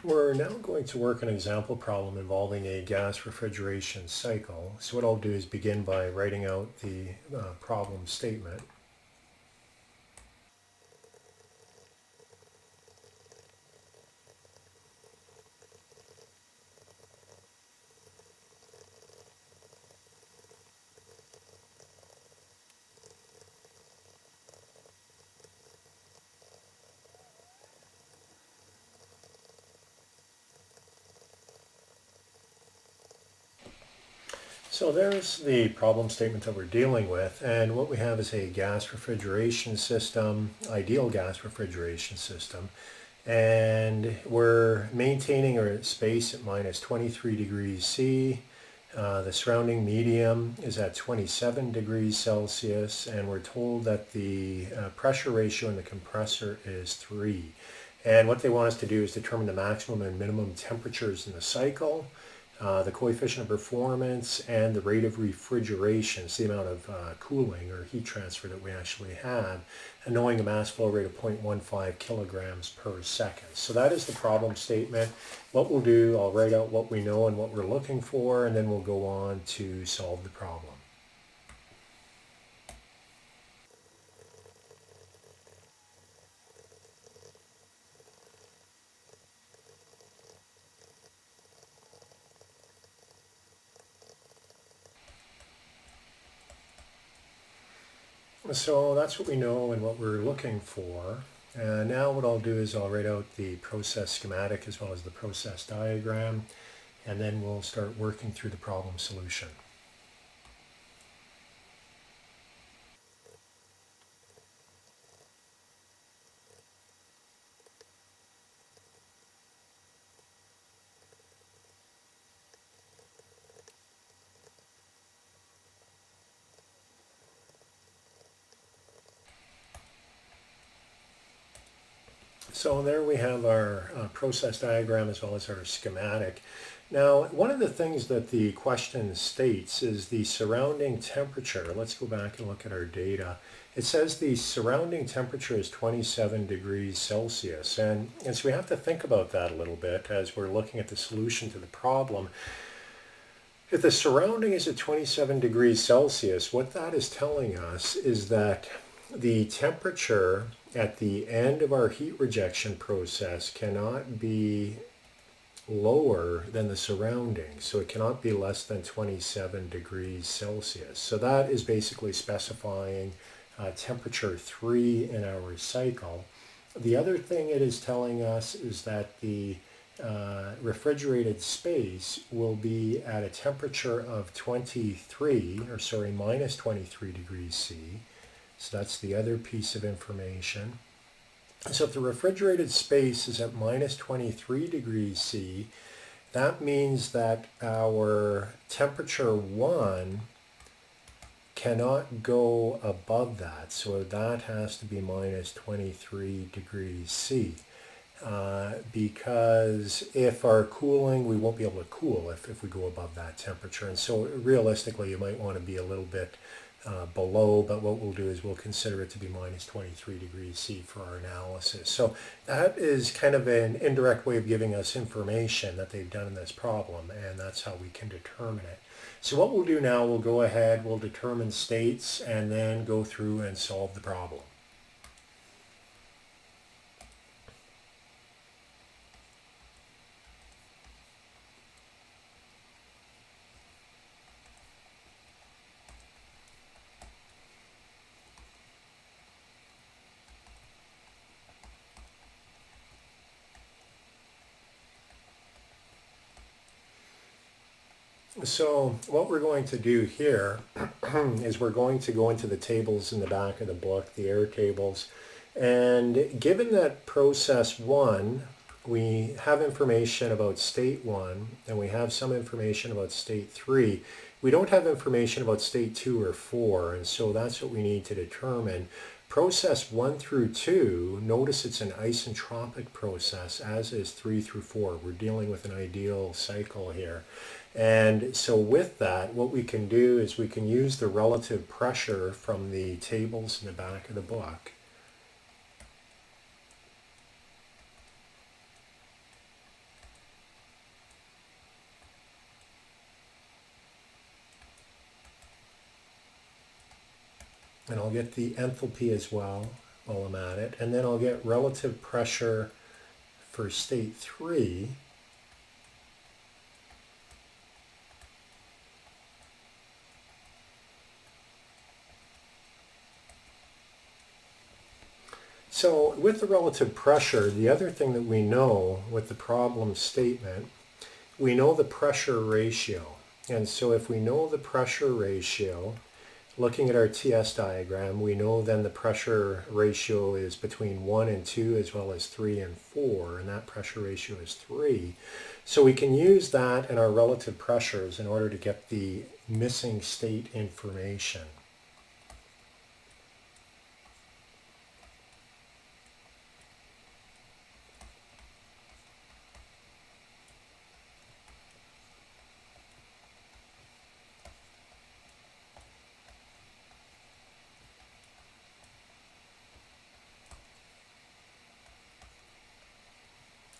We're now going to work an example problem involving a gas refrigeration cycle. So what I'll do is begin by writing out the problem statement. So there's the problem statement that we're dealing with, and what we have is a gas refrigeration system, ideal gas refrigeration system, and we're maintaining our space at minus 23 degrees C. The surrounding medium is at 27 degrees Celsius, and we're told that the pressure ratio in the compressor is 3. And what they want us to do is determine the maximum and minimum temperatures in the cycle, the coefficient of performance, and the rate of refrigeration, so the amount of cooling or heat transfer that we actually have, and knowing a mass flow rate of 0.15 kilograms per second. So that is the problem statement. What we'll do, I'll write out what we know and what we're looking for, and then we'll go on to solve the problem. So that's what we know and what we're looking for. And now what I'll do is I'll write out the process schematic as well as the process diagram, and then we'll start working through the problem solution. So there we have our process diagram as well as our schematic. Now, one of the things that the question states is the surrounding temperature. Let's go back and look at our data. It says the surrounding temperature is 27 degrees Celsius. And so we have to think about that a little bit as we're looking at the solution to the problem. If the surrounding is at 27 degrees Celsius, what that is telling us is that the temperature at the end of our heat rejection process cannot be lower than the surrounding. So it cannot be less than 27 degrees Celsius. So that is basically specifying temperature 3 in our cycle. The other thing it is telling us is that the refrigerated space will be at a temperature of minus 23 degrees C. So that's the other piece of information. So if the refrigerated space is at minus 23 degrees C, that means that our temperature 1 cannot go above that. So that has to be minus 23 degrees C. Because if our cooling, we won't be able to cool if we go above that temperature. And so realistically, you might want to be a little bit below, but what we'll do is we'll consider it to be minus 23 degrees C for our analysis. So that is kind of an indirect way of giving us information that they've done in this problem, and that's how we can determine it. So what we'll do now, we'll go ahead, we'll determine states, and then go through and solve the problem. So what we're going to do here is we're going to go into the tables in the back of the book, the error tables, and given that process 1, we have information about state 1, and we have some information about state 3. We don't have information about state 2 or 4, and so that's what we need to determine. Process 1 through 2, notice it's an isentropic process, as is 3 through 4. We're dealing with an ideal cycle here. And so with that, what we can do is we can use the relative pressure from the tables in the back of the book. and I'll get the enthalpy as well while I'm at it, and then I'll get relative pressure for state 3. So with the relative pressure, the other thing that we know with the problem statement, we know the pressure ratio. And so if we know the pressure ratio, looking at our TS diagram, we know then the pressure ratio is between 1 and 2 as well as 3 and 4, and that pressure ratio is 3. So we can use that in our relative pressures in order to get the missing state information.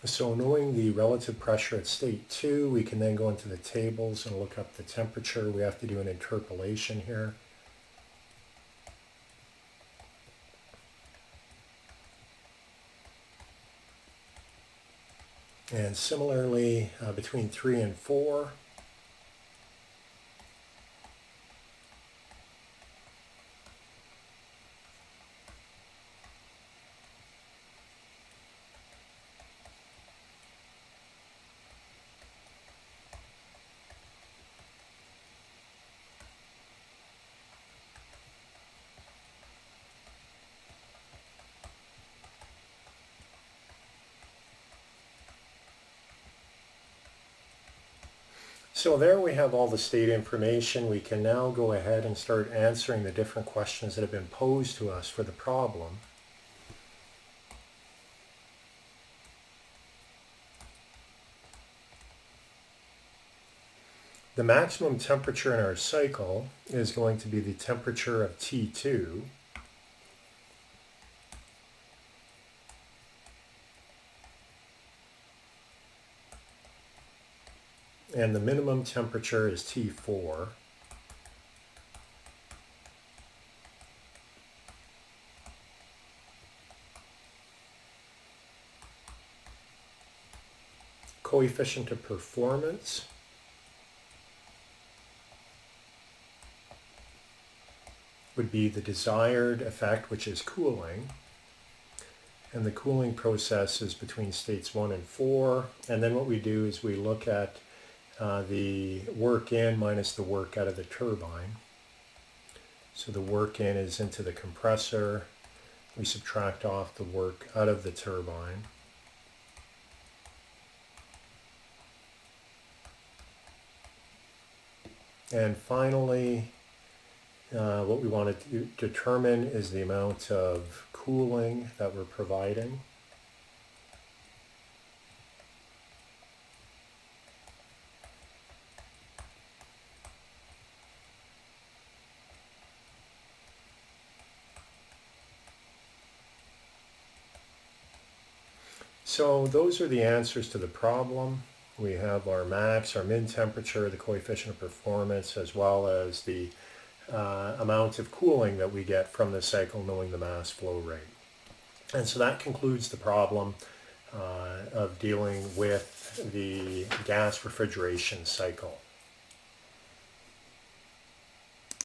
So knowing the relative pressure at state 2, we can then go into the tables and look up the temperature. We have to do an interpolation here. And similarly, between 3 and 4, so there we have all the state information. We can now go ahead and start answering the different questions that have been posed to us for the problem. The maximum temperature in our cycle is going to be the temperature of T2. And the minimum temperature is T4. Coefficient of performance would be the desired effect, which is cooling. And the cooling process is between states 1 and 4. And then what we do is we look at the work in minus the work out of the turbine. So the work in is into the compressor. We subtract off the work out of the turbine. And finally, what we want to determine is the amount of cooling that we're providing. So those are the answers to the problem. We have our max, our min temperature, the coefficient of performance, as well as the amount of cooling that we get from the cycle, knowing the mass flow rate. And so that concludes the problem of dealing with the gas refrigeration cycle.